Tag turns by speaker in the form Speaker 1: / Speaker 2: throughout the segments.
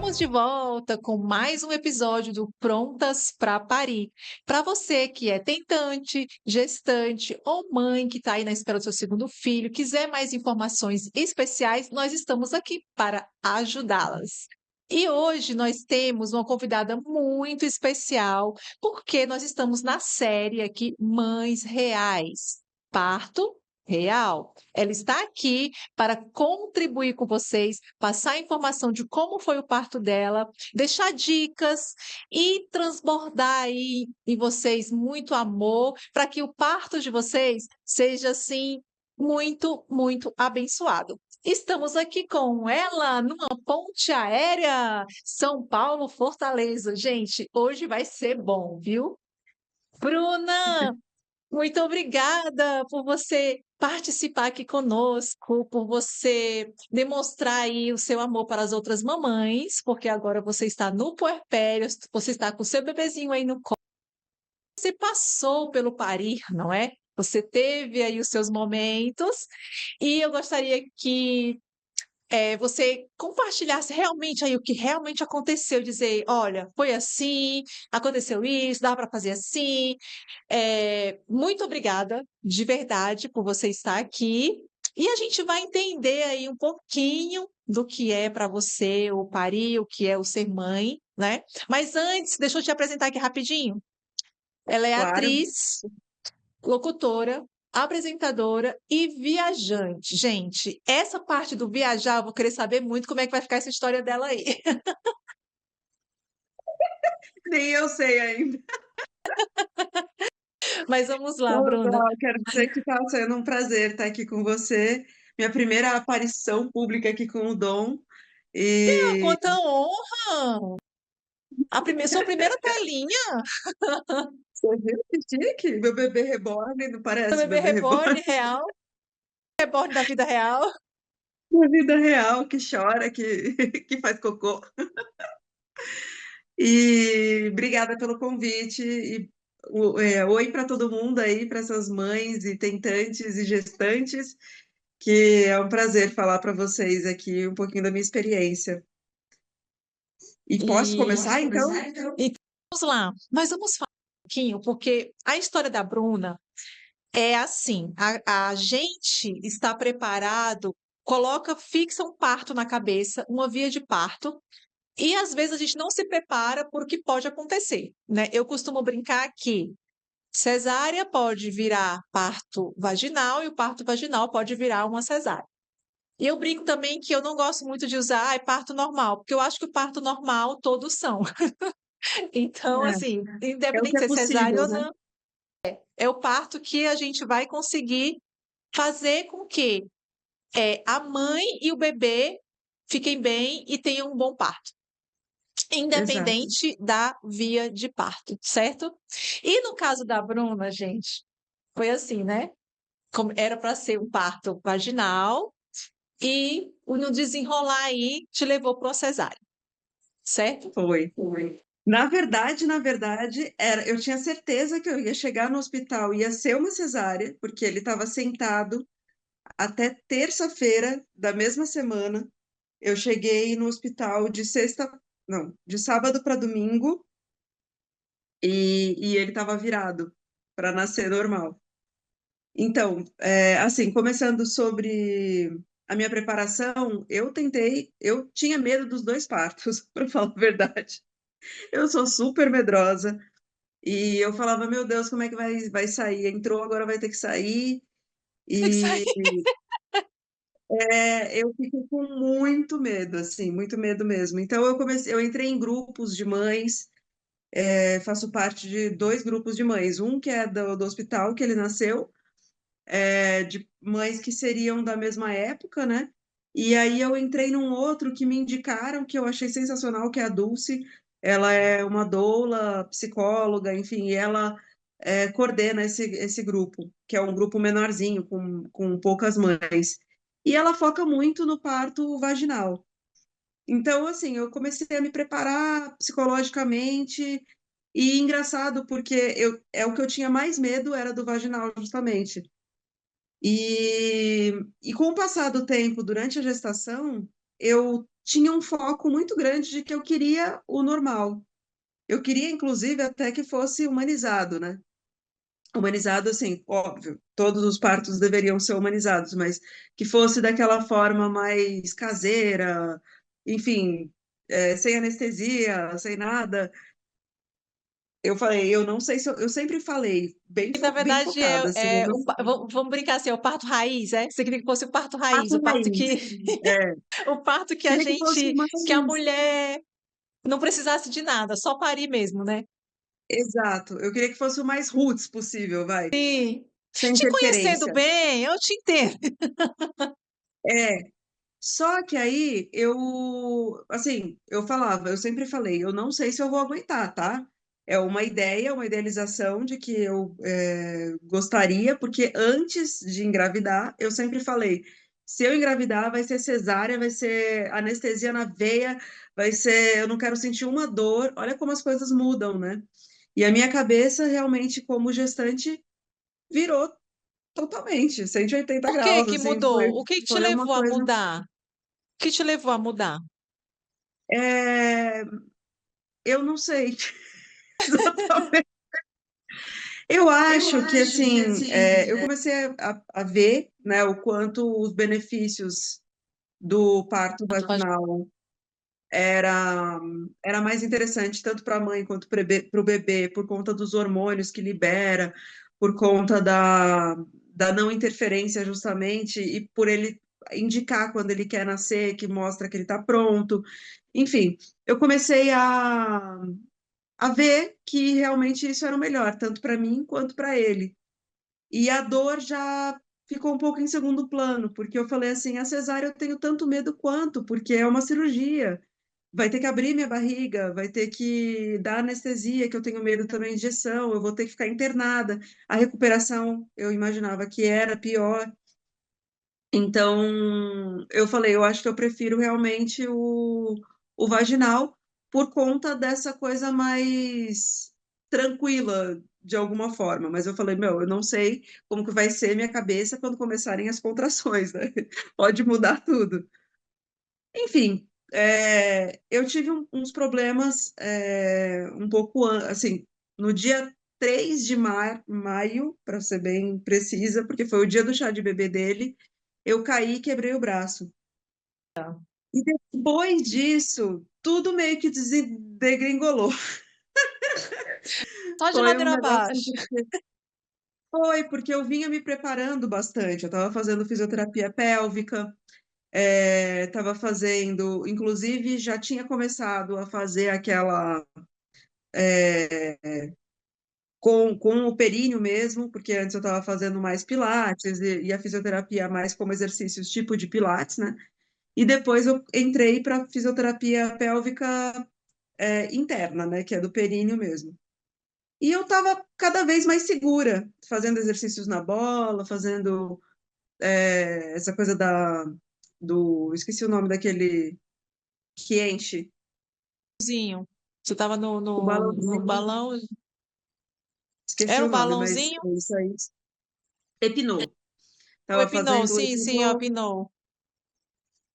Speaker 1: Estamos de volta com mais um episódio do Prontas para Parir. Para você que é tentante, gestante ou mãe que está aí na espera do seu segundo filho, quiser mais informações especiais, nós estamos aqui para ajudá-las. E hoje nós temos uma convidada muito especial, porque nós estamos na série aqui Mães Reais. Parto real. Ela está aqui para contribuir com vocês, passar a informação de como foi o parto dela, deixar dicas e transbordar aí em vocês muito amor, para que o parto de vocês seja assim muito, muito abençoado. Estamos aqui com ela numa ponte aérea, São Paulo, Fortaleza. Gente, hoje vai ser bom, viu? Bruna, muito obrigada por você participar aqui conosco, por você demonstrar aí o seu amor para as outras mamães, porque agora você está no puerpério, você está com o seu bebezinho aí no colo, você passou pelo parir, não é? Você teve aí os seus momentos, e eu gostaria que você compartilhasse realmente aí o que realmente aconteceu, dizer, olha, foi assim, aconteceu isso, dá para fazer assim. Muito obrigada, de verdade, por você estar aqui. E a gente vai entender aí um pouquinho do que é para você o parir, o que é o ser mãe, né? Mas antes, deixa eu te apresentar aqui rapidinho. Ela é
Speaker 2: Claro.
Speaker 1: atriz, locutora, apresentadora e viajante. Gente, essa parte do viajar, eu vou querer saber muito como é que vai ficar essa história dela aí.
Speaker 2: Nem eu sei ainda.
Speaker 1: Mas vamos lá,
Speaker 2: Então,
Speaker 1: Bruna.
Speaker 2: quero dizer que está sendo um prazer estar aqui com você. Minha primeira aparição pública aqui com o Dom. E
Speaker 1: Quanta honra! Sua primeira telinha,
Speaker 2: você viu que chique? Meu bebê reborn, não
Speaker 1: seu
Speaker 2: parece o
Speaker 1: bebê
Speaker 2: bebê
Speaker 1: reborn
Speaker 2: reborn
Speaker 1: real, reborn da vida real.
Speaker 2: da vida real, que chora, que, que faz cocô. E obrigada pelo convite. E oi para todo mundo aí, para essas mães e tentantes e gestantes, que é um prazer falar para vocês aqui um pouquinho da minha experiência. E posso
Speaker 1: Posso
Speaker 2: começar, então?
Speaker 1: começar, então? Então, vamos lá. Nós vamos falar um pouquinho, porque a história da Bruna é assim: a gente está preparado, fixa um parto na cabeça, uma via de parto, e às vezes a gente não se prepara por o que pode acontecer, né? Eu costumo brincar que cesárea pode virar parto vaginal e o parto vaginal pode virar uma cesárea. E eu brinco também que eu não gosto muito de usar parto normal, porque eu acho que o parto normal todos são. Então, assim,
Speaker 2: É o
Speaker 1: independente
Speaker 2: que
Speaker 1: de
Speaker 2: é
Speaker 1: ser cesárea
Speaker 2: possível,
Speaker 1: ou
Speaker 2: né?
Speaker 1: não, é o parto que a gente vai conseguir fazer com que a mãe e o bebê fiquem bem e tenham um bom parto,
Speaker 2: Exato.
Speaker 1: independente da via de parto, certo? E no caso da Bruna, gente, foi assim, né? Era para ser um parto vaginal e no desenrolar aí te levou para uma cesárea, certo?
Speaker 2: Foi. Na verdade, eu tinha certeza que eu ia chegar no hospital, ia ser uma cesárea, porque ele estava sentado até terça-feira da mesma semana. Eu cheguei no hospital não, de sábado para domingo, e ele estava virado para nascer normal. Então, assim, começando sobre a minha preparação, eu tinha medo dos dois partos, para falar a verdade. Eu sou super medrosa e eu falava, meu Deus, como é que vai sair? Entrou, agora vai ter que sair.
Speaker 1: Tem que sair.
Speaker 2: E eu fiquei com muito medo, assim, muito medo mesmo. Então eu entrei em grupos de mães, faço parte de dois grupos de mães, um que é do hospital que ele nasceu, de mães que seriam da mesma época, né? E aí eu entrei num outro que me indicaram, que eu achei sensacional, que é a Dulce. Ela é uma doula, psicóloga, enfim, e ela coordena esse grupo, que é um grupo menorzinho, com poucas mães. E ela foca muito no parto vaginal. Então, assim, eu comecei a me preparar psicologicamente, e engraçado, porque é o que eu tinha mais medo, era do vaginal, justamente. E com o passar do tempo, durante a gestação, eu tinha um foco muito grande de que eu queria o normal. Eu queria, inclusive, até que fosse humanizado, né? Humanizado, assim, óbvio, todos os partos deveriam ser humanizados, mas que fosse daquela forma mais caseira, enfim, sem anestesia, sem nada. Eu falei, eu não sei se eu sempre falei,
Speaker 1: E na
Speaker 2: bem
Speaker 1: verdade
Speaker 2: focada, assim, eu não
Speaker 1: vamos brincar assim, é o parto raiz, é? Você queria que fosse o parto raiz,
Speaker 2: faço
Speaker 1: o parto
Speaker 2: raiz.
Speaker 1: que
Speaker 2: É,
Speaker 1: o parto que a
Speaker 2: queria que fosse
Speaker 1: gente, que a
Speaker 2: mais.
Speaker 1: mulher não precisasse de nada, só parir mesmo, né?
Speaker 2: Exato, eu queria que fosse o mais roots possível, vai,
Speaker 1: Sim.
Speaker 2: sem
Speaker 1: Te conhecendo
Speaker 2: interferência.
Speaker 1: bem, eu te entendo.
Speaker 2: É, só que aí eu, assim, eu falava, eu sempre falei, eu não sei se eu vou aguentar, tá? É uma ideia, uma idealização de que eu gostaria, porque antes de engravidar, eu sempre falei, se eu engravidar, vai ser cesárea, vai ser anestesia na veia, vai ser, eu não quero sentir uma dor. Olha como as coisas mudam, né? E a minha cabeça, realmente, como gestante, virou totalmente, 180
Speaker 1: Por que
Speaker 2: graus,
Speaker 1: que
Speaker 2: assim,
Speaker 1: mudou? O que que te
Speaker 2: foi uma
Speaker 1: levou a
Speaker 2: coisa.
Speaker 1: mudar? O que te levou a mudar?
Speaker 2: É, eu não sei exatamente. Eu
Speaker 1: Eu
Speaker 2: acho que,
Speaker 1: acho que
Speaker 2: assim,
Speaker 1: assim,
Speaker 2: eu comecei a ver, né, o quanto os benefícios do parto vaginal era, era mais interessante, tanto para a mãe quanto para o bebê, por conta dos hormônios que libera, por conta da não interferência, justamente, e por ele indicar quando ele quer nascer, que mostra que ele está pronto. Enfim, eu comecei a ver que realmente isso era o melhor, tanto para mim quanto para ele. E a dor já ficou um pouco em segundo plano, porque eu falei assim, a cesárea eu tenho tanto medo quanto, porque é uma cirurgia. Vai ter que abrir minha barriga, vai ter que dar anestesia, que eu tenho medo também de injeção, eu vou ter que ficar internada. A recuperação, eu imaginava que era pior. Então, eu falei, eu acho que eu prefiro realmente o vaginal por conta dessa coisa mais tranquila, de alguma forma. Mas eu falei, meu, eu não sei como que vai ser minha cabeça quando começarem as contrações, né? Pode mudar tudo. Enfim, eu tive uns problemas um pouco, assim, no dia 3 de maio, para ser bem precisa, porque foi o dia do chá de bebê dele, eu caí e quebrei o braço. E depois disso, tudo meio que degringolou.
Speaker 1: só de
Speaker 2: Foi um
Speaker 1: ladeira
Speaker 2: negócio assim,
Speaker 1: abaixo.
Speaker 2: foi porque eu vinha me preparando bastante. Eu estava fazendo fisioterapia pélvica, estava fazendo, inclusive já tinha começado a fazer aquela com o períneo mesmo, porque antes eu estava fazendo mais pilates e a fisioterapia mais como exercícios tipo de pilates, né? E depois eu entrei para fisioterapia pélvica interna, né? Que é do períneo mesmo. E eu estava cada vez mais segura, fazendo exercícios na bola, fazendo essa coisa esqueci o nome daquele que enche,
Speaker 1: Zinho. Você tava
Speaker 2: o
Speaker 1: no
Speaker 2: balãozinho,
Speaker 1: balão,
Speaker 2: esqueci
Speaker 1: era
Speaker 2: o
Speaker 1: um
Speaker 2: nome, mas
Speaker 1: balãozinho?
Speaker 2: é isso aí. Epinô.
Speaker 1: O
Speaker 2: Estava
Speaker 1: Epinou,
Speaker 2: fazendo o
Speaker 1: sim, sim, o
Speaker 2: Epinô.
Speaker 1: Epinou.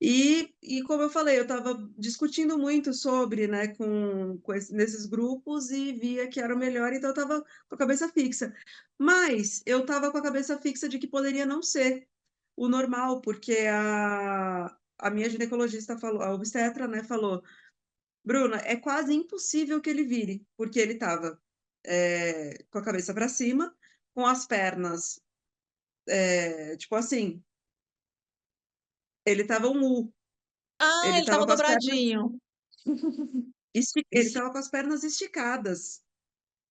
Speaker 2: E como eu falei, eu estava discutindo muito sobre, né, nesses grupos e via que era o melhor, então eu estava com a cabeça fixa. Mas eu estava com a cabeça fixa de que poderia não ser o normal, porque a minha ginecologista falou, a obstetra, né, falou, Bruna, é quase impossível que ele vire, porque ele estava com a cabeça para cima, com as pernas, tipo assim, ele estava um U,
Speaker 1: Ah,
Speaker 2: ele
Speaker 1: ele tava
Speaker 2: estava com as pernas
Speaker 1: dobradinho.
Speaker 2: Ele estava com as pernas esticadas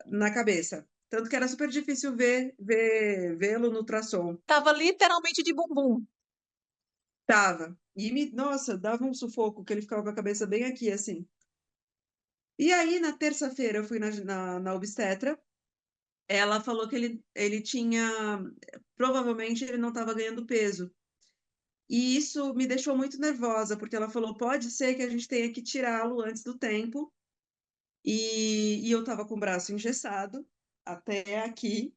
Speaker 2: na cabeça. Tanto que era super difícil vê-lo no ultrassom.
Speaker 1: Tava literalmente de bumbum.
Speaker 2: Tava. Nossa, dava um sufoco, que ele ficava com a cabeça bem aqui, assim. E aí, na terça-feira, eu fui na obstetra. Ela falou que ele tinha. Provavelmente ele não estava ganhando peso. E isso me deixou muito nervosa, porque ela falou: pode ser que a gente tenha que tirá-lo antes do tempo. E eu estava com o braço engessado até aqui.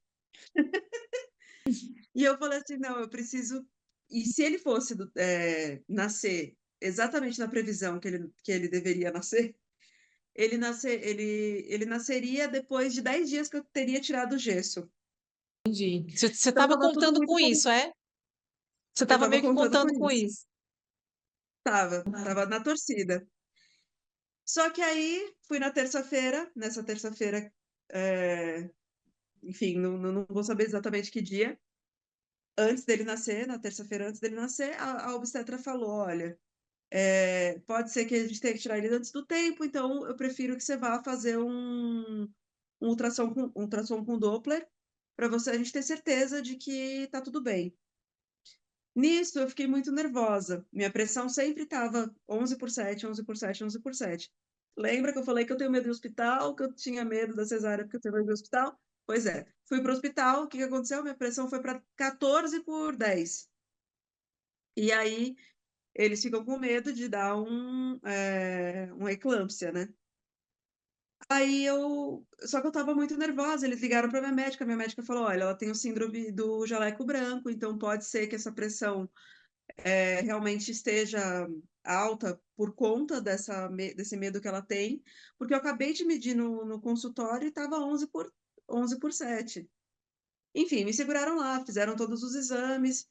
Speaker 2: E eu falei assim, não, eu preciso. E se ele fosse nascer exatamente na previsão que ele deveria nascer, ele nasceria depois de 10 dias que eu teria tirado o gesso.
Speaker 1: Entendi. Você
Speaker 2: Então
Speaker 1: estava
Speaker 2: estava tudo
Speaker 1: contando
Speaker 2: muito
Speaker 1: com
Speaker 2: bom.
Speaker 1: isso, é? Você
Speaker 2: Eu
Speaker 1: estava
Speaker 2: estava
Speaker 1: meio que
Speaker 2: contando com
Speaker 1: contando com
Speaker 2: isso.
Speaker 1: isso.
Speaker 2: Estava na torcida. Só que aí fui na terça-feira, nessa terça-feira, enfim, não vou saber exatamente que dia, antes dele nascer, na terça-feira antes dele nascer, a obstetra falou: olha, pode ser que a gente tenha que tirar ele antes do tempo, então eu prefiro que você vá fazer um ultrassom com Doppler, para você a gente ter certeza de que tá tudo bem. Nisso, eu fiquei muito nervosa. Minha pressão sempre estava 11/7, 11/7, 11/7. Lembra que eu falei que eu tenho medo de hospital, que eu tinha medo da cesárea porque eu tenho medo de hospital? Pois é, fui para o hospital, o que que aconteceu? Minha pressão foi para 14/10. E aí, eles ficam com medo de dar uma eclâmpsia, né? Aí só que eu estava muito nervosa, eles ligaram para minha médica falou: olha, ela tem o síndrome do jaleco branco, então pode ser que essa pressão realmente esteja alta por conta desse medo que ela tem, porque eu acabei de medir no consultório e estava 11/7. Enfim, me seguraram lá, fizeram todos os exames.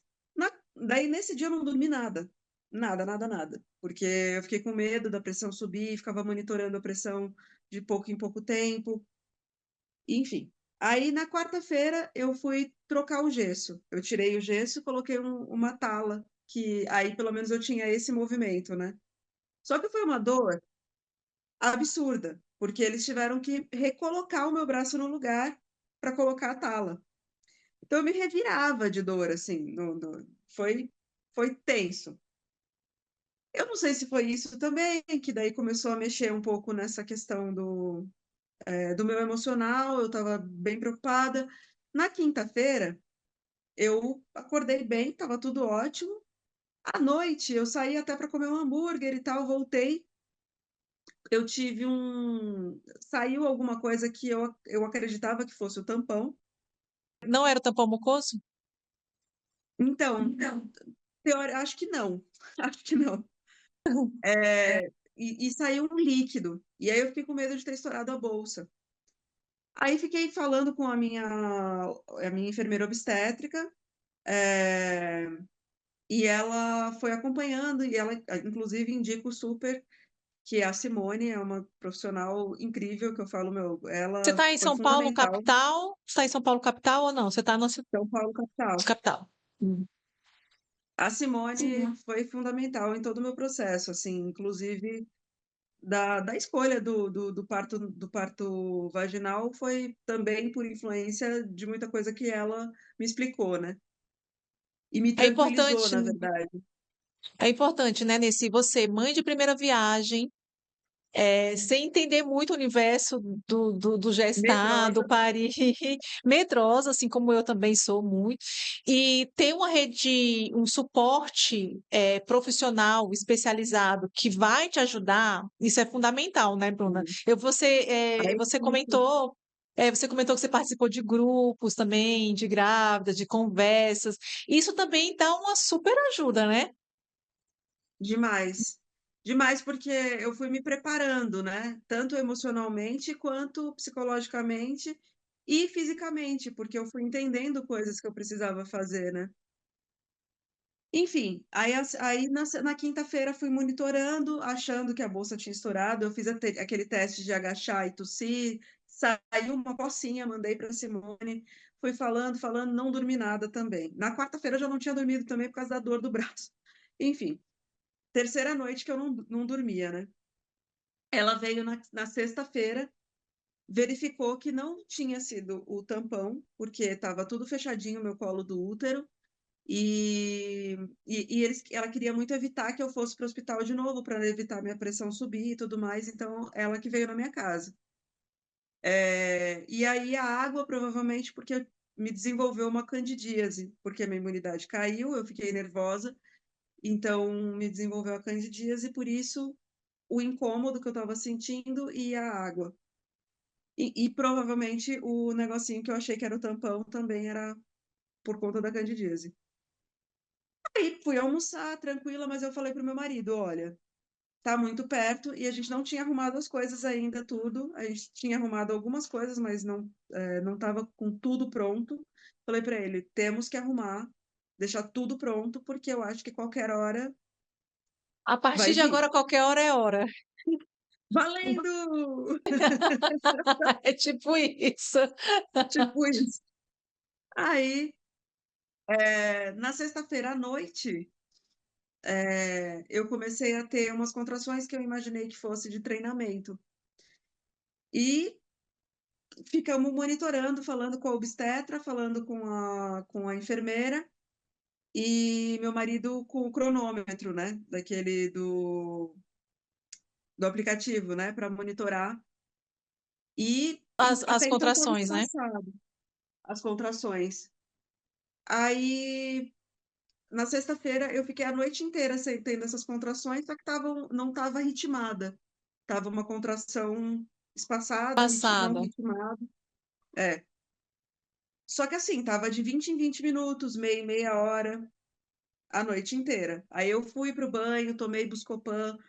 Speaker 2: Daí, nesse dia, eu não dormi nada. Nada, nada, nada. Porque eu fiquei com medo da pressão subir, ficava monitorando a pressão de pouco em pouco tempo. Enfim. Aí, na quarta-feira, eu fui trocar o gesso. Eu tirei o gesso e coloquei uma tala, que aí pelo menos eu tinha esse movimento, né? Só que foi uma dor absurda, porque eles tiveram que recolocar o meu braço no lugar para colocar a tala. Então eu me revirava de dor, assim, foi tenso. Eu não sei se foi isso também, que daí começou a mexer um pouco nessa questão do meu emocional, eu estava bem preocupada. Na quinta-feira, eu acordei bem, estava tudo ótimo. À noite, eu saí até para comer um hambúrguer e tal, voltei. Eu tive um. Saiu alguma coisa que eu acreditava que fosse o tampão.
Speaker 1: Não era o tampão mucoso?
Speaker 2: Então, acho que não. Acho que não. E saiu um líquido. E aí eu fiquei com medo de ter estourado a bolsa. Aí fiquei falando com a minha enfermeira obstétrica, é, e ela foi acompanhando, e ela, inclusive, indico super que a Simone é uma profissional incrível, que eu falo, meu,
Speaker 1: Você
Speaker 2: ela
Speaker 1: está em
Speaker 2: foi
Speaker 1: São Paulo,
Speaker 2: fundamental.
Speaker 1: capital? Você está em São Paulo, capital ou não? Você está na
Speaker 2: São Paulo, capital.
Speaker 1: capital. Hum.
Speaker 2: A Simone foi fundamental em todo o meu processo, assim, inclusive da escolha do parto vaginal foi também por influência de muita coisa que ela me explicou, né? E me
Speaker 1: É
Speaker 2: tranquilizou,
Speaker 1: importante,
Speaker 2: na verdade.
Speaker 1: é importante, né, Nesse você, mãe de primeira viagem, sem entender muito o universo do gestar, do
Speaker 2: Medrosa,
Speaker 1: parir, medrosa, assim como eu também sou muito, e ter uma rede, um suporte profissional especializado que vai te ajudar, isso é fundamental, né, Bruna?
Speaker 2: sim. A
Speaker 1: Você
Speaker 2: equipe,
Speaker 1: comentou que você participou de grupos também, de grávidas, de conversas. Isso também dá uma super ajuda, né?
Speaker 2: demais. Demais, porque eu fui me preparando, né? Tanto emocionalmente quanto psicologicamente e fisicamente, porque eu fui entendendo coisas que eu precisava fazer, né? Enfim, aí na quinta-feira fui monitorando, achando que a bolsa tinha estourado. Eu fiz aquele teste de agachar e tossir, saiu uma cocinha, mandei para Simone, fui falando, falando, não dormi nada também. Na quarta-feira eu já não tinha dormido também por causa da dor do braço. Enfim, terceira noite que eu não dormia, né? Ela veio na sexta-feira, verificou que não tinha sido o tampão, porque estava tudo fechadinho o meu colo do útero. E ela queria muito evitar que eu fosse para o hospital de novo, para evitar minha pressão subir e tudo mais, então ela que veio na minha casa. E aí a água, provavelmente, porque me desenvolveu uma candidíase, porque a minha imunidade caiu, eu fiquei nervosa, então me desenvolveu a candidíase, por isso o incômodo que eu estava sentindo e a água. E provavelmente o negocinho que eu achei que era o tampão também era por conta da candidíase. Aí fui almoçar tranquila, mas eu falei pro meu marido: olha, tá muito perto e a gente não tinha arrumado as coisas ainda, tudo. A gente tinha arrumado algumas coisas, mas não estava com tudo pronto. Falei para ele: temos que arrumar, deixar tudo pronto, porque eu acho que qualquer hora
Speaker 1: A partir
Speaker 2: vai
Speaker 1: de
Speaker 2: vir.
Speaker 1: agora, qualquer hora é hora.
Speaker 2: Valendo!
Speaker 1: É tipo isso.
Speaker 2: Tipo isso. Aí, na sexta-feira à noite, eu comecei a ter umas contrações que eu imaginei que fosse de treinamento. E ficamos monitorando, falando com a obstetra, falando com a enfermeira e meu marido com o cronômetro, né? Daquele do aplicativo, né? Para monitorar. E
Speaker 1: As
Speaker 2: até então todos
Speaker 1: contrações, né?
Speaker 2: passados, as contrações. Aí, na sexta-feira, eu fiquei a noite inteira tendo essas contrações, só que não estava ritmada. Tava uma contração espaçada, não
Speaker 1: Passada.
Speaker 2: ritmada. É. Só que assim, tava de 20 em 20 minutos, meia hora, a noite inteira. Aí eu fui pro banho, tomei Buscopan,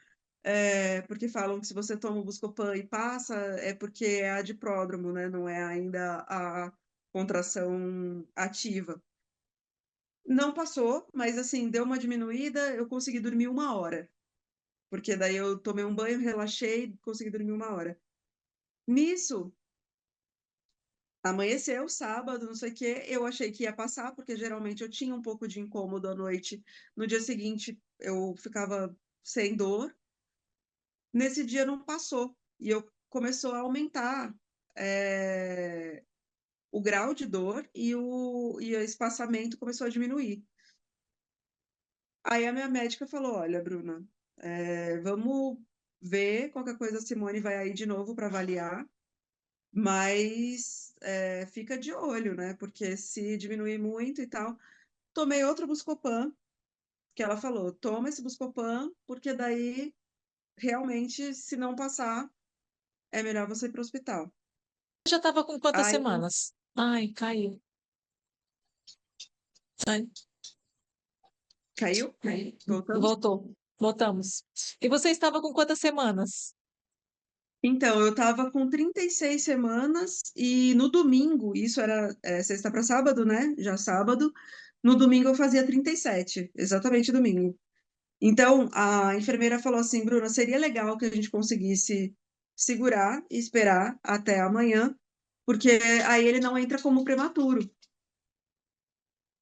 Speaker 2: porque falam que se você toma o Buscopan e passa, é porque é a de pródromo, né? Não é ainda a contração ativa. Não passou, mas assim, deu uma diminuída, eu consegui dormir 1 hora. Porque daí eu tomei um banho, relaxei, consegui dormir 1 hora. Nisso, amanheceu, sábado, não sei o quê, eu achei que ia passar, porque geralmente eu tinha um pouco de incômodo à noite. No dia seguinte, eu ficava sem dor. Nesse dia não passou. E eu começou a aumentar eh, o grau de dor e o espaçamento começou a diminuir. Aí a minha médica falou: olha, Bruna, vamos ver, qualquer coisa a Simone vai aí de novo para avaliar. Mas fica de olho, né? Porque se diminuir muito e tal. Tomei outro Buscopan, que ela falou: toma esse Buscopan, porque daí realmente, se não passar, é melhor você ir para o hospital.
Speaker 1: Já estava com quantas
Speaker 2: Aí
Speaker 1: semanas? Ai, caiu. Ai,
Speaker 2: caiu? Voltamos?
Speaker 1: voltou. Voltamos. E você estava com quantas semanas?
Speaker 2: Então, eu estava com 36 semanas e no domingo, isso era sexta para sábado, né? Já sábado. No domingo eu fazia 37, exatamente domingo. Então, a enfermeira falou assim: Bruna, seria legal que a gente conseguisse segurar e esperar até amanhã, porque aí ele não entra como prematuro,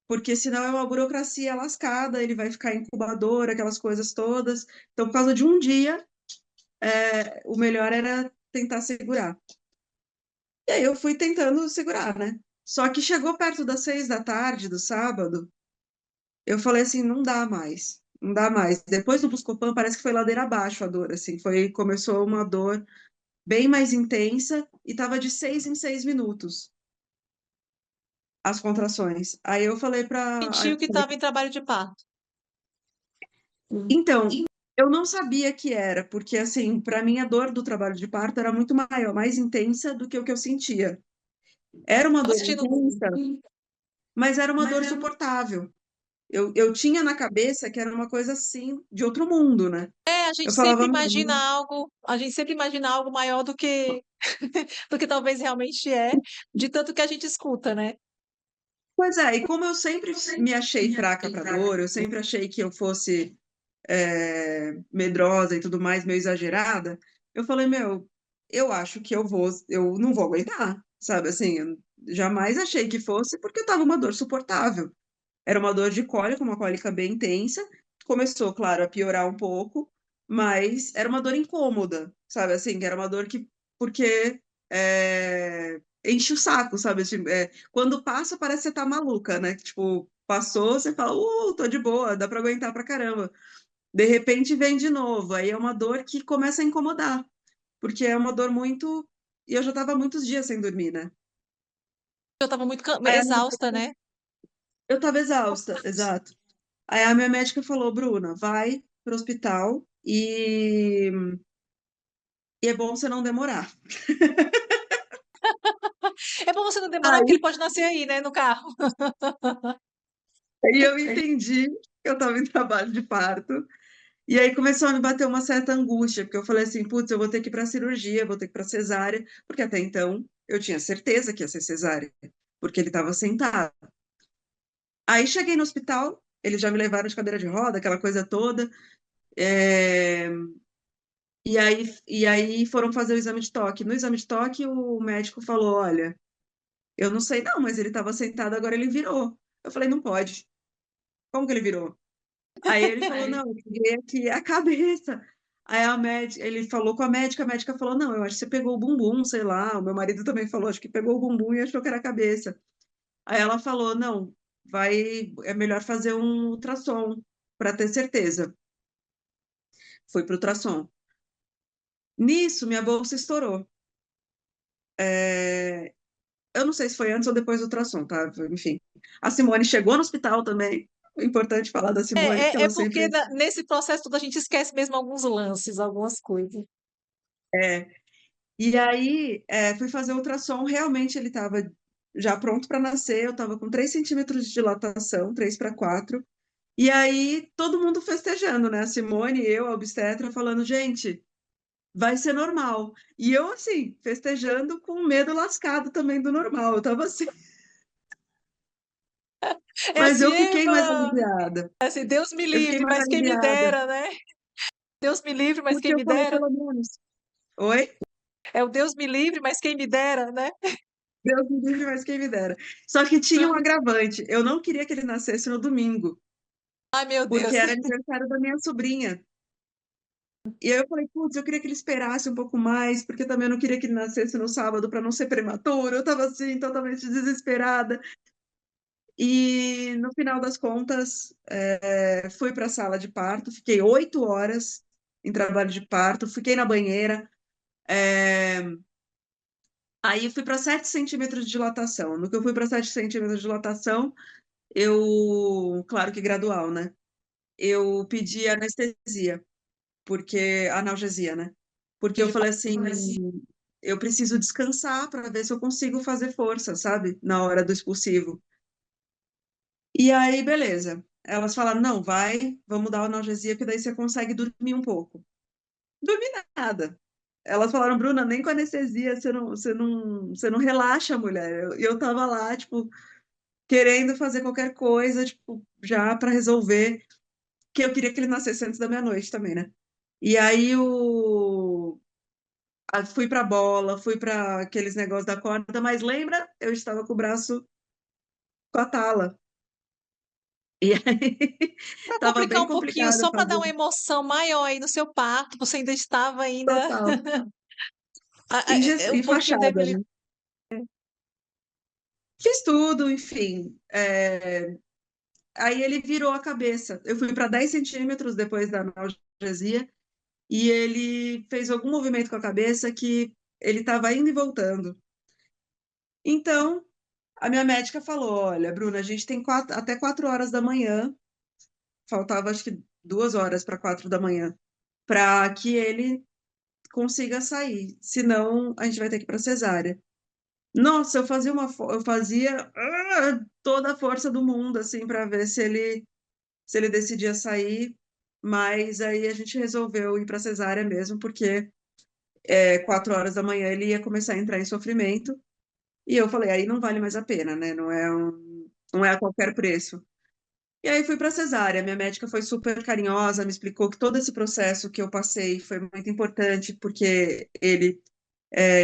Speaker 2: porque senão é uma burocracia lascada, ele vai ficar em incubadora, aquelas coisas todas. Então, por causa de um dia, o melhor era tentar segurar. E aí eu fui tentando segurar, né? Só que chegou perto das 6 da tarde do sábado, eu falei assim, não dá mais, não dá mais. Depois do Buscopan, parece que foi ladeira abaixo a dor, assim, começou uma dor bem mais intensa e tava de 6 em 6 minutos as contrações. Aí eu falei
Speaker 1: Sentiu que estava em trabalho de parto.
Speaker 2: então, eu não sabia que era, porque assim, para mim a dor do trabalho de parto era muito maior, mais intensa do que o que eu sentia. Era uma
Speaker 1: Estava
Speaker 2: dor
Speaker 1: sentindo.
Speaker 2: intensa, mas era uma dor suportável. Eu tinha na cabeça que era uma coisa assim de outro mundo, né?
Speaker 1: É,
Speaker 2: Eu falava, "Não."
Speaker 1: a gente sempre imagina algo maior do que do que talvez realmente é, de tanto que a gente escuta, né?
Speaker 2: Pois é, e como eu sempre me achei fraca para dor, eu sempre achei que eu fosse medrosa e tudo mais, meio exagerada, eu falei, meu, eu acho que eu não vou aguentar, sabe? Assim, eu jamais achei que fosse, porque eu tava uma dor suportável. Era uma dor de cólica, uma cólica bem intensa. Começou, claro, a piorar um pouco, mas era uma dor incômoda, sabe? Assim, que era uma dor que, porque enche o saco, sabe? Assim, quando passa, parece que você tá maluca, né? Tipo, passou, você fala, tô de boa, dá pra aguentar pra caramba. De repente vem de novo, aí é uma dor que começa a incomodar, porque é uma dor muito. E eu já tava muitos dias sem dormir, né?
Speaker 1: Eu estava muito
Speaker 2: Aí a minha
Speaker 1: exausta, né?
Speaker 2: Eu estava exausta, exato. Aí a minha médica falou, Bruna, vai pro hospital e é bom você não demorar.
Speaker 1: É bom você não demorar, porque
Speaker 2: Aí,
Speaker 1: ele pode nascer aí, né, no carro.
Speaker 2: aí eu entendi. eu estava em trabalho de parto. E aí começou a me bater uma certa angústia, porque eu falei assim, putz, eu vou ter que ir para cirurgia, vou ter que ir para cesárea, porque até então eu tinha certeza que ia ser cesárea, porque ele estava sentado. Aí cheguei no hospital, eles já me levaram de cadeira de roda, aquela coisa toda, é, e aí foram fazer o exame de toque. No exame de toque, o médico falou, olha, eu não sei não, mas ele estava sentado, agora ele virou. Eu falei, não pode. Como que ele virou? Aí ele falou, não, eu peguei aqui a cabeça. Aí ele falou com a médica falou, não, eu acho que você pegou o bumbum, sei lá. O meu marido também falou, acho que pegou o bumbum e achou que era a cabeça. Aí ela falou, não, é melhor fazer um ultrassom para ter certeza. Foi pro ultrassom. Nisso, minha bolsa estourou. É, Eu não sei se foi antes ou depois do ultrassom, tá? Enfim. A Simone chegou no hospital também. É importante falar da Simone, porque
Speaker 1: É
Speaker 2: ela
Speaker 1: porque
Speaker 2: sempre.
Speaker 1: nesse processo todo a gente esquece mesmo alguns lances, algumas coisas.
Speaker 2: É, E aí, fui fazer ultrassom, realmente ele estava já pronto para nascer, eu estava com 3 centímetros de dilatação, 3 para 4. E aí, todo mundo festejando, né? A Simone, eu, a obstetra, falando, gente, vai ser normal. E eu, assim, festejando com medo lascado também do normal. Eu tava assim,
Speaker 1: É
Speaker 2: mas
Speaker 1: assim,
Speaker 2: eu fiquei mais
Speaker 1: Eva,
Speaker 2: aliviada.
Speaker 1: é assim, Deus me
Speaker 2: Eu fiquei
Speaker 1: livre,
Speaker 2: mais
Speaker 1: mas quem me
Speaker 2: aliviada,
Speaker 1: dera, né? Deus me livre, mas
Speaker 2: porque
Speaker 1: quem
Speaker 2: eu
Speaker 1: me
Speaker 2: falei,
Speaker 1: dera.
Speaker 2: pelo menos. Oi?
Speaker 1: É o Deus me livre, mas quem me dera, né?
Speaker 2: Deus me livre, mas quem me dera. Só que tinha um agravante. Eu não queria que ele nascesse no domingo,
Speaker 1: Ai, meu
Speaker 2: porque
Speaker 1: Deus.
Speaker 2: era aniversário da minha sobrinha. E aí eu falei, putz, eu queria que ele esperasse um pouco mais, porque também eu não queria que ele nascesse no sábado para não ser prematuro. Eu tava assim, totalmente desesperada. E no final das contas, fui para a sala de parto, fiquei 8 horas em trabalho de parto, fiquei na banheira. é, Aí fui para 7 centímetros de dilatação. No que eu fui para 7 centímetros de dilatação, claro que gradual, né? Eu pedi anestesia, porque analgesia, né? Porque eu falei assim, eu preciso descansar para ver se eu consigo fazer força, sabe? Na hora do expulsivo. E aí, beleza. Elas falaram, não, vai, vamos dar analgesia, que daí você consegue dormir um pouco. Dormi nada. Elas falaram, Bruna, nem com anestesia você não relaxa, mulher. E eu tava lá, tipo, querendo fazer qualquer coisa, tipo, já para resolver, que eu queria que ele nascesse antes da meia-noite também, né? E aí fui para bola, fui para aqueles negócios da corda, mas lembra? Eu estava com o braço com a tala. E aí
Speaker 1: Para
Speaker 2: estava
Speaker 1: complicar
Speaker 2: bem
Speaker 1: um pouquinho,
Speaker 2: complicado
Speaker 1: só para dar
Speaker 2: fazer
Speaker 1: uma emoção maior aí no seu parto, você ainda estava ainda
Speaker 2: total. E
Speaker 1: um pouquinho
Speaker 2: fachada, né?
Speaker 1: debilitado.
Speaker 2: Fiz tudo, enfim. Aí ele virou a cabeça. Eu fui para 10 centímetros depois da analgesia e ele fez algum movimento com a cabeça que ele estava indo e voltando. Então, a minha médica falou: Olha, Bruna, a gente tem até 4 horas da manhã, faltava acho que 2 horas para 4 da manhã, para que ele consiga sair. Senão, a gente vai ter que ir para cesárea. Nossa, eu fazia toda a força do mundo assim para ver se ele decidia sair, mas aí a gente resolveu ir para cesárea mesmo, porque 4 horas da manhã ele ia começar a entrar em sofrimento. E eu falei, aí não vale mais a pena, né? Não é a qualquer preço. E aí fui para cesárea. Minha médica foi super carinhosa, me explicou que todo esse processo que eu passei foi muito importante, porque ele,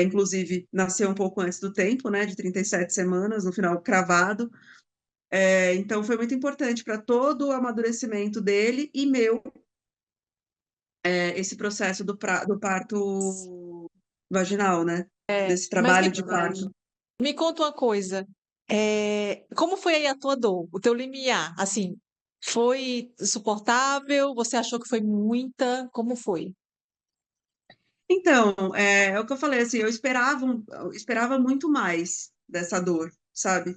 Speaker 2: inclusive, nasceu um pouco antes do tempo, né? De 37 semanas, no final cravado. Então foi muito importante para todo o amadurecimento dele e meu, esse processo do parto vaginal, né? Desse
Speaker 1: Mas
Speaker 2: trabalho de parto.
Speaker 1: me conta uma coisa. Como foi aí a tua dor, o teu limiar? Assim, foi suportável? Você achou que foi muita? Como foi?
Speaker 2: Então, é o que eu falei, assim, eu esperava muito mais dessa dor, sabe?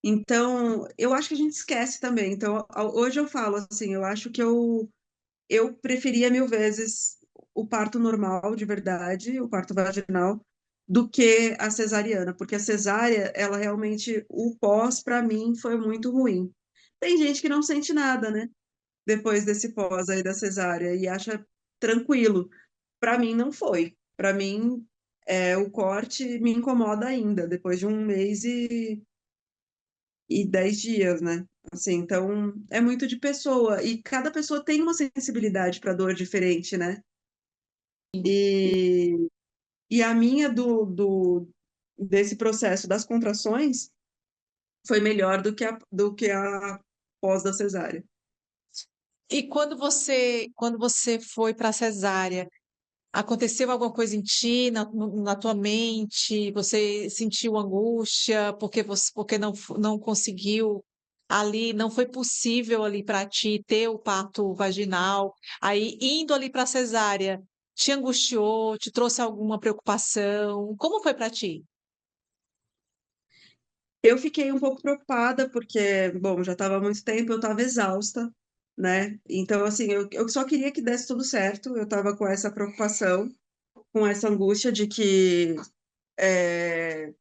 Speaker 2: Então, eu acho que a gente esquece também. Então, hoje eu falo assim, eu acho que eu preferia 1000 vezes o parto normal, de verdade, o parto vaginal, do que a cesariana, porque a cesárea, ela realmente, o pós, para mim, foi muito ruim. Tem gente que não sente nada, né? depois desse pós aí da cesárea e acha tranquilo. Para mim não foi. Para mim, o corte me incomoda ainda, depois de 1 mês e 10 dias, né? Assim, então é muito de pessoa, e cada pessoa tem uma sensibilidade para dor diferente, né? E, e a minha desse processo das contrações foi melhor do que a pós da cesárea.
Speaker 1: E quando você foi para a cesárea, aconteceu alguma coisa em ti, na tua mente? Você sentiu angústia porque não conseguiu ali, não foi possível ali para ti ter o parto vaginal? Aí, indo ali para a cesárea, te angustiou, te trouxe alguma preocupação? Como foi para ti?
Speaker 2: Eu fiquei um pouco preocupada, porque, bom, já estava há muito tempo, eu estava exausta, né? Então, assim, eu só queria que desse tudo certo, eu estava com essa preocupação, com essa angústia é,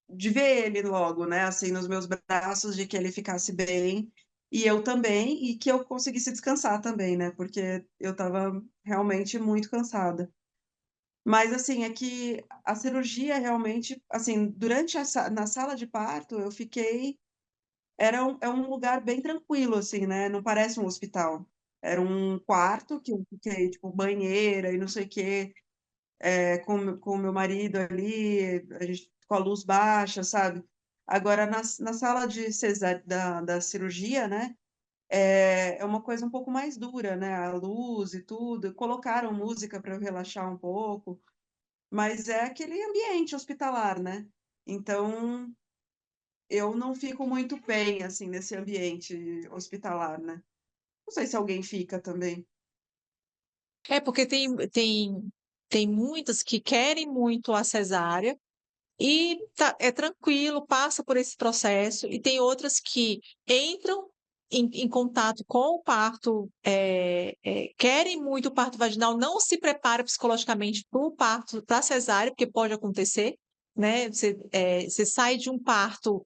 Speaker 2: de ver ele logo, né? Assim, nos meus braços, de que ele ficasse bem, e eu também, e que eu conseguisse descansar também, né? Porque eu estava realmente muito cansada. Mas, assim, é que a cirurgia realmente, assim, na sala de parto, eu fiquei. É um lugar bem tranquilo, assim, né? Não parece um hospital. Era um quarto que eu fiquei, tipo, banheira e não sei o quê, com o meu marido ali, a gente com a luz baixa, sabe? Agora, na sala de da cirurgia, né? É uma coisa um pouco mais dura, né? A luz e tudo. Colocaram música para eu relaxar um pouco, mas é aquele ambiente hospitalar, né? Então, eu não fico muito bem, assim, nesse ambiente hospitalar, né? Não sei se alguém fica também.
Speaker 1: É porque tem muitas que querem muito a cesárea, e é tranquilo, passa por esse processo, e tem outras que entram em contato com o parto, querem muito o parto vaginal, não se prepara psicologicamente para o parto, para a cesárea, porque pode acontecer, né? Você sai de um parto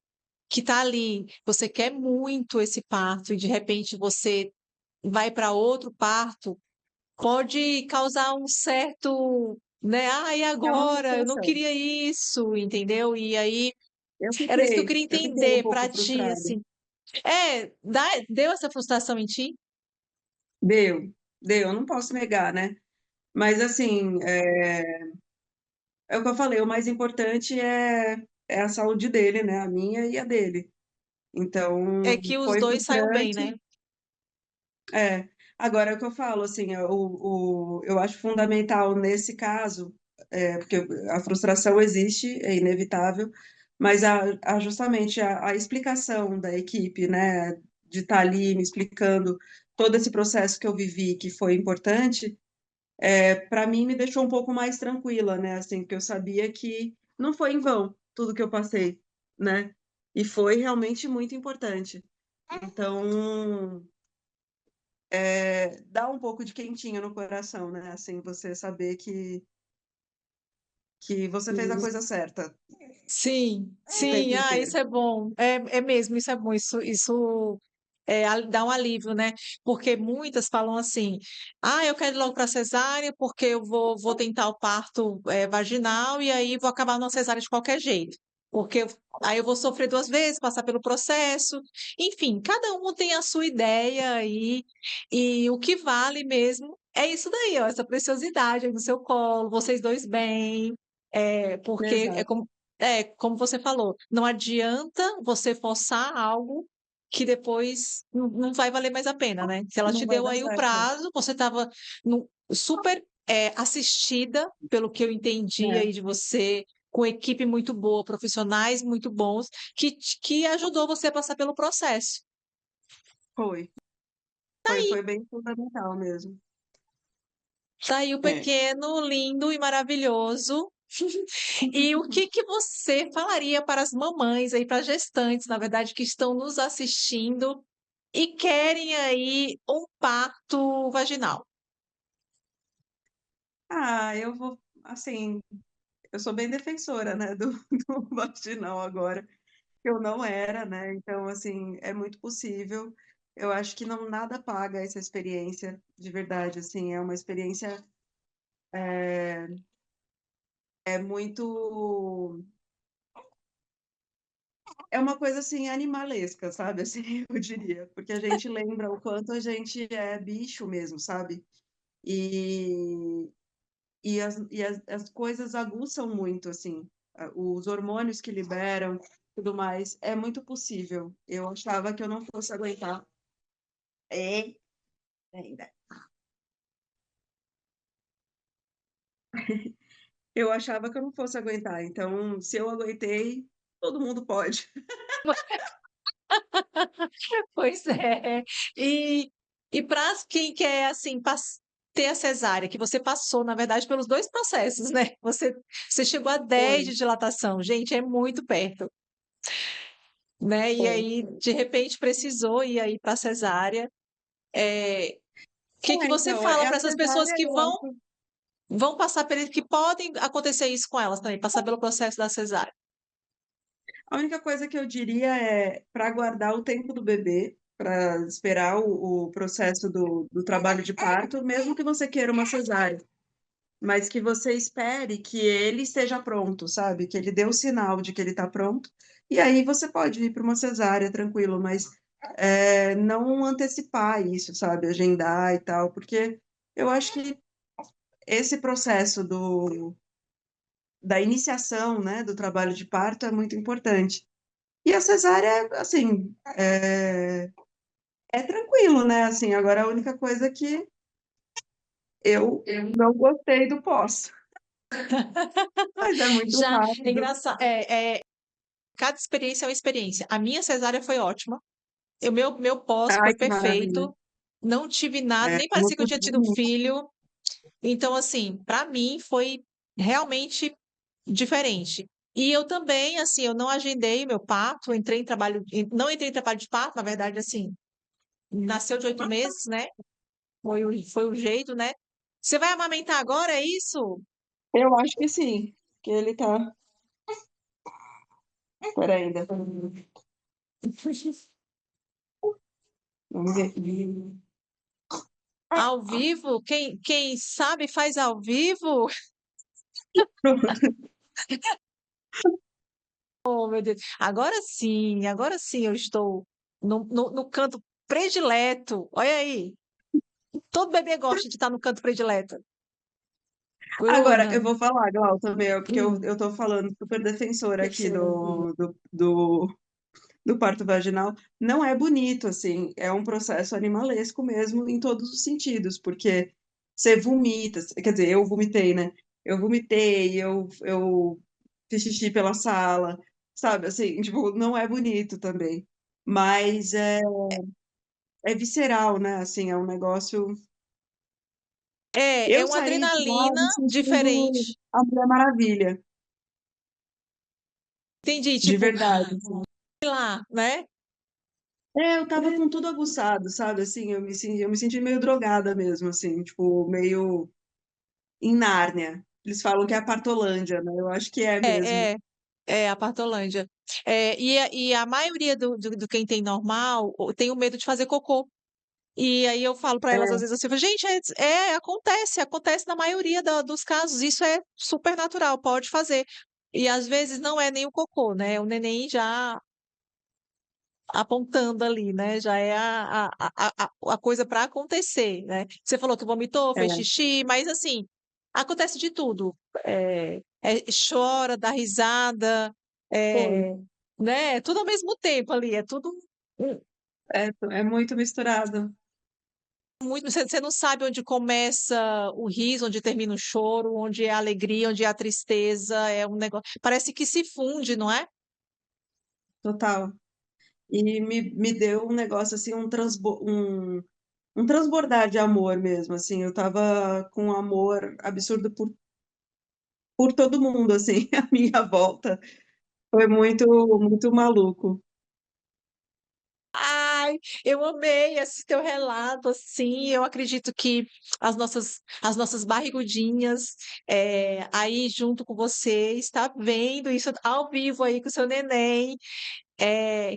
Speaker 1: que está ali, você quer muito esse parto, e de repente você vai para outro parto, pode causar um certo, né? Ah, e
Speaker 2: É uma
Speaker 1: agora? Eu não
Speaker 2: frustração.
Speaker 1: queria isso, entendeu? E aí,
Speaker 2: Eu
Speaker 1: era isso que eu
Speaker 2: fiquei,
Speaker 1: queria
Speaker 2: eu fiquei um
Speaker 1: entender
Speaker 2: pouco
Speaker 1: para ti,
Speaker 2: frustrada.
Speaker 1: assim. Deu essa frustração em ti?
Speaker 2: Deu, eu não posso negar, né? Mas, assim, é o que eu falei, o mais importante é a saúde dele, né? A minha e a dele.
Speaker 1: É
Speaker 2: Então,
Speaker 1: que os
Speaker 2: foi
Speaker 1: dois saiam bem,
Speaker 2: frustrante.
Speaker 1: né?
Speaker 2: É, agora é o que eu falo, assim, eu acho fundamental nesse caso, porque a frustração existe, é inevitável, mas justamente a explicação da equipe, né, de estar ali me explicando todo esse processo que eu vivi, que foi importante, para mim me deixou um pouco mais tranquila, né, assim, porque eu sabia que não foi em vão tudo que eu passei, né, e foi realmente muito importante. Então, dá um pouco de quentinho no coração, né? Assim, você saber que você fez a coisa certa.
Speaker 1: Sim,
Speaker 2: O tempo
Speaker 1: sim, isso
Speaker 2: inteiro.
Speaker 1: é bom. É mesmo, isso é bom. Isso dá um alívio, né? Porque muitas falam assim: ah, eu quero ir logo para cesárea porque eu vou tentar o parto vaginal e aí vou acabar numa cesárea de qualquer jeito. Porque aí eu vou sofrer 2 vezes, passar pelo processo. Enfim, cada um tem a sua ideia aí, e o que vale mesmo é isso daí, ó, essa preciosidade aí no seu colo, vocês dois bem. Porque
Speaker 2: Exato.
Speaker 1: como você falou, não adianta você forçar algo que depois não vai valer mais a pena, né? Se ela
Speaker 2: Não
Speaker 1: te
Speaker 2: vai
Speaker 1: deu
Speaker 2: dar
Speaker 1: aí o
Speaker 2: certo.
Speaker 1: prazo, você estava super assistida, pelo que eu entendi
Speaker 2: É,
Speaker 1: aí de você, com equipe muito boa, profissionais muito bons, que ajudou você a passar pelo processo.
Speaker 2: foi. Foi bem fundamental mesmo.
Speaker 1: Tá aí o
Speaker 2: É.
Speaker 1: pequeno, lindo e maravilhoso. E o que que você falaria para as mamães aí, para as gestantes, na verdade, que estão nos assistindo e querem aí um parto vaginal?
Speaker 2: Eu vou, assim, eu sou bem defensora, né, do vaginal agora, que eu não era, né? Então, assim, é muito possível. Eu acho que não nada paga essa experiência de verdade, assim, é uma experiência é muito é uma coisa, assim, animalesca, sabe, assim, eu diria, porque a gente lembra o quanto a gente é bicho mesmo, sabe. E as coisas aguçam muito, assim, os hormônios que liberam, tudo mais, é muito possível. Eu achava que eu não fosse aguentar. É, ainda. Eu achava que eu não fosse aguentar, então se eu aguentei, todo mundo pode.
Speaker 1: Pois é. E para quem quer, assim, ter a cesárea, que você passou, na verdade, pelos 2 processos, né. Você chegou a 10
Speaker 2: Foi.
Speaker 1: de dilatação, gente, é muito perto, né. E
Speaker 2: Foi.
Speaker 1: aí, de repente, precisou ir aí pra cesárea. Que você
Speaker 2: Então,
Speaker 1: fala
Speaker 2: é a
Speaker 1: para essas pessoas
Speaker 2: cesárea
Speaker 1: que
Speaker 2: eu acho
Speaker 1: vão passar por isso, que podem acontecer isso com elas também, passar pelo processo da cesárea?
Speaker 2: a única coisa que eu diria é para aguardar o tempo do bebê, para esperar o processo do trabalho de parto, mesmo que você queira uma cesárea. Mas que você espere que ele esteja pronto, sabe, que ele dê o sinal de que ele está pronto, e aí você pode ir para uma cesárea tranquilo, mas, não antecipar isso, sabe, agendar e tal, porque eu acho que esse processo da iniciação, né, do trabalho de parto é muito importante. E a cesárea, assim, é tranquilo, né, assim, agora a única coisa é que eu não gostei do pós, mas é muito
Speaker 1: Já é
Speaker 2: rápido.
Speaker 1: engraçado, cada experiência é uma experiência. A minha cesárea foi ótima, o meu pós
Speaker 2: Ai,
Speaker 1: foi
Speaker 2: que maravilha.
Speaker 1: perfeito, não tive nada,
Speaker 2: É,
Speaker 1: nem
Speaker 2: uma
Speaker 1: parecia que eu tinha
Speaker 2: coisa
Speaker 1: tido um filho. Então, assim, para mim foi realmente diferente. E eu também, assim, eu não agendei meu parto, não entrei em trabalho de parto, na verdade, assim, nasceu de 8 meses, né? Foi o jeito, né? Você vai amamentar agora, é isso?
Speaker 2: eu acho que sim, que ele tá. Espera ainda. Vamos ver.
Speaker 1: Ao vivo? Quem sabe faz ao vivo? Oh, meu Deus. Agora sim eu estou no canto predileto. Olha aí, todo bebê gosta de estar no canto predileto.
Speaker 2: Agora,
Speaker 1: Bruna,
Speaker 2: eu vou falar, Glauta, meu, porque eu,
Speaker 1: hum,
Speaker 2: eu tô falando super defensora aqui do parto vaginal. Não é bonito, assim, é um processo animalesco mesmo, em todos os sentidos, porque você vomita, quer dizer, eu vomitei, né? Eu vomitei, eu fiz xixi pela sala, sabe? Assim, tipo, não é bonito também. Mas é visceral, né? Assim, é um negócio.
Speaker 1: é
Speaker 2: Eu
Speaker 1: uma
Speaker 2: saí de lá
Speaker 1: adrenalina
Speaker 2: me sentindo
Speaker 1: diferente.
Speaker 2: a Mulher Maravilha,
Speaker 1: Entendi,
Speaker 2: de
Speaker 1: tipo,
Speaker 2: verdade, assim.
Speaker 1: sei lá, né?
Speaker 2: Eu estava com tudo aguçado, sabe, assim, eu me senti meio drogada mesmo, assim, tipo, meio em Nárnia. Eles falam que é a Partolândia, né, eu acho que é mesmo.
Speaker 1: É, é, é a partolândia. E a maioria do quem tem normal tem o medo de fazer cocô. E aí eu falo para elas às
Speaker 2: É,
Speaker 1: vezes assim, eu falo, gente, acontece na maioria dos casos, isso é super natural, pode fazer. E às vezes não é nem o cocô, né? É o neném já apontando ali, né? Já é a coisa para acontecer, né? Você falou que vomitou, fez
Speaker 2: é,
Speaker 1: xixi, mas assim, acontece de tudo. Chora, dá risada,
Speaker 2: foi.
Speaker 1: é, né? Tudo ao mesmo tempo ali, é tudo
Speaker 2: É muito misturado.
Speaker 1: muito. Você não sabe onde começa o riso, onde termina o choro, onde é a alegria, onde é a tristeza, é um negócio. Parece que se funde, não é?
Speaker 2: Total. E me deu um negócio, assim, um transbordar de amor mesmo, assim, eu estava com um amor absurdo por todo mundo, assim, à minha volta. Foi muito muito maluco.
Speaker 1: Ai, eu amei esse teu relato, assim, eu acredito que as nossas barrigudinhas, aí junto com você, está vendo isso ao vivo aí com o seu neném,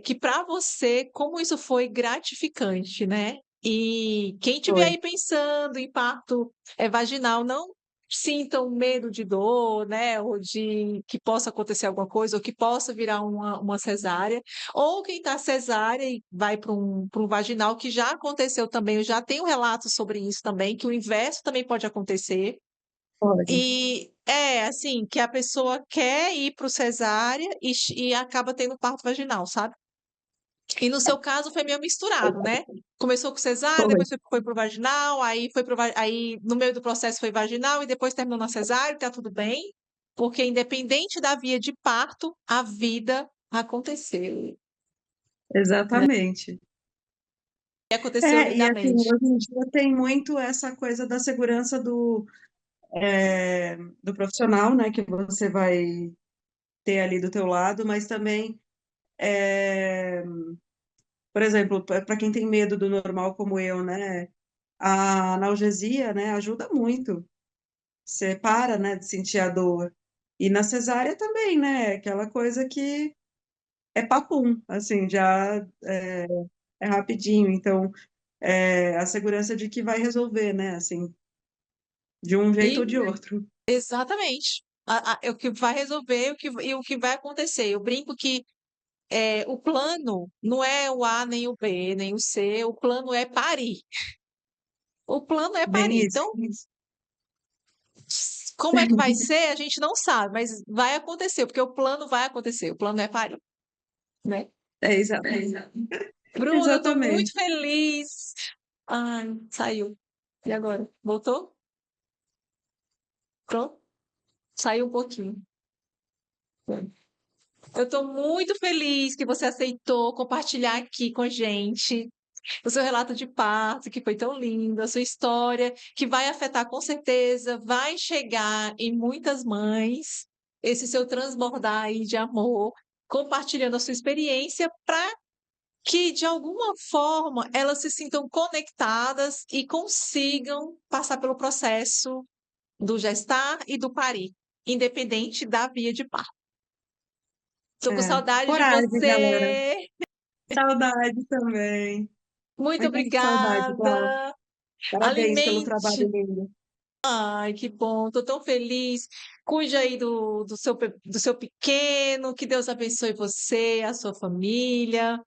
Speaker 1: que para você, como isso foi gratificante, né? E quem estiver
Speaker 2: Foi.
Speaker 1: aí pensando em parto vaginal, não sintam medo de dor, né? Ou de que possa acontecer alguma coisa, ou que possa virar uma cesárea. Ou quem está cesárea e vai para um vaginal, que já aconteceu também, eu já tenho relatos sobre isso também, que o inverso também pode acontecer.
Speaker 2: Pode.
Speaker 1: E assim, que a pessoa quer ir para o cesárea e acaba tendo parto vaginal, sabe? E no seu caso foi meio misturado, né? Começou com cesárea,
Speaker 2: Foi.
Speaker 1: depois foi pro vaginal, aí aí no meio do processo foi vaginal e depois terminou na cesárea, tá tudo bem, porque independente da via de parto, a vida aconteceu, né?
Speaker 2: Exatamente.
Speaker 1: E aconteceu
Speaker 2: E assim,
Speaker 1: lindamente.
Speaker 2: hoje em dia tem muito essa coisa da segurança do profissional, né, que você vai ter ali do teu lado, mas também, é, por exemplo, para quem tem medo do normal como eu, né, a analgesia, né, ajuda muito. Você para, né, de sentir a dor. E na cesárea também, né, aquela coisa que é papum, assim, já é rapidinho. Então, a segurança de que vai resolver, né, assim, de um jeito ou
Speaker 1: E
Speaker 2: de outro.
Speaker 1: exatamente. É o que vai resolver e o que vai acontecer. Eu brinco que o plano não é o A, nem o B, nem o C, o plano é parir. O plano é
Speaker 2: Bem
Speaker 1: parir.
Speaker 2: isso.
Speaker 1: Então, como é que vai ser, a gente não sabe, mas vai acontecer, porque o plano vai acontecer, o plano é parir, né?
Speaker 2: É, exato.
Speaker 1: Bruna, eu tô muito
Speaker 2: Exatamente.
Speaker 1: feliz. Ai, saiu. E agora? Voltou? Pronto? Saiu um pouquinho. Eu tô muito feliz que você aceitou compartilhar aqui com a gente o seu relato de parto, que foi tão lindo, a sua história, que vai afetar com certeza, vai chegar em muitas mães, esse seu transbordar aí de amor, compartilhando a sua experiência para que, de alguma forma, elas se sintam conectadas e consigam passar pelo processo do gestar e do parir, independente da via de parto. Estou com saudade de
Speaker 2: Coragem, galera.
Speaker 1: você.
Speaker 2: Saudade também.
Speaker 1: Muito
Speaker 2: Muita saudade, Val.
Speaker 1: obrigada.
Speaker 2: Parabéns pelo trabalho
Speaker 1: Alimente.
Speaker 2: lindo.
Speaker 1: Ai, que bom, estou tão feliz. Cuide aí do seu pequeno, que Deus abençoe você, a sua família.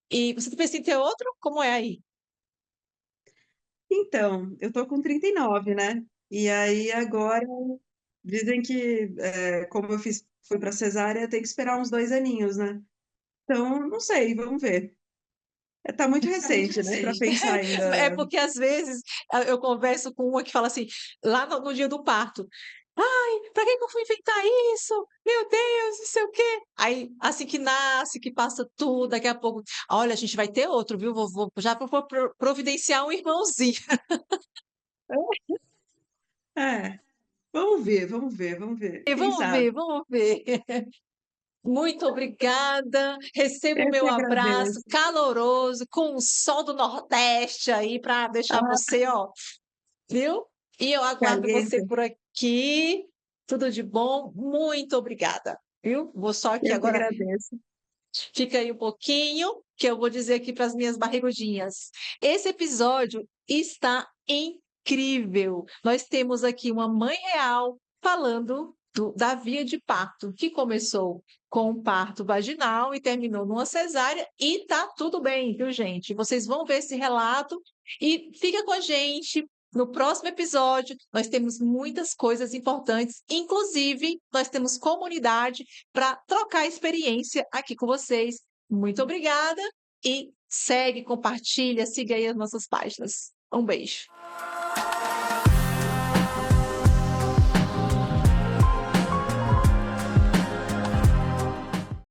Speaker 1: E você pensa em ter outro? Como é aí?
Speaker 2: Então, eu tô com 39, né? E aí agora dizem que, como fui para cesárea, tem que esperar uns 2 aninhos, né? Então, não sei, vamos ver. Tá muito recente, né, para pensar
Speaker 1: É
Speaker 2: ainda.
Speaker 1: porque às vezes eu converso com uma que fala assim, lá no dia do parto, ai, pra que eu fui inventar isso? Meu Deus, não sei o quê. Aí, assim que nasce, que passa tudo, daqui a pouco, olha, a gente vai ter outro, viu? Já vou providenciar um irmãozinho.
Speaker 2: É, vamos ver, vamos ver, vamos ver.
Speaker 1: E
Speaker 2: Quem
Speaker 1: vamos
Speaker 2: sabe?
Speaker 1: ver, vamos ver. Muito obrigada. Receba o
Speaker 2: Eu que
Speaker 1: meu abraço
Speaker 2: agradeço.
Speaker 1: caloroso com o sol do Nordeste aí para deixar
Speaker 2: Ah,
Speaker 1: você, ó, viu? E eu aguardo você
Speaker 2: caliente.
Speaker 1: por aqui. Tudo de bom. Muito obrigada, viu? Vou só aqui
Speaker 2: Eu que
Speaker 1: agora.
Speaker 2: agradeço.
Speaker 1: Fica aí um pouquinho, que eu vou dizer aqui para as minhas barrigudinhas. Esse episódio está incrível. Nós temos aqui uma mãe real falando da via de parto, que começou com um parto vaginal e terminou numa cesárea, e tá tudo bem, viu, gente? Vocês vão ver esse relato e fica com a gente. No próximo episódio, nós temos muitas coisas importantes, inclusive, nós temos comunidade para trocar experiência aqui com vocês. Muito obrigada e segue, compartilha, siga aí as nossas páginas. Um beijo.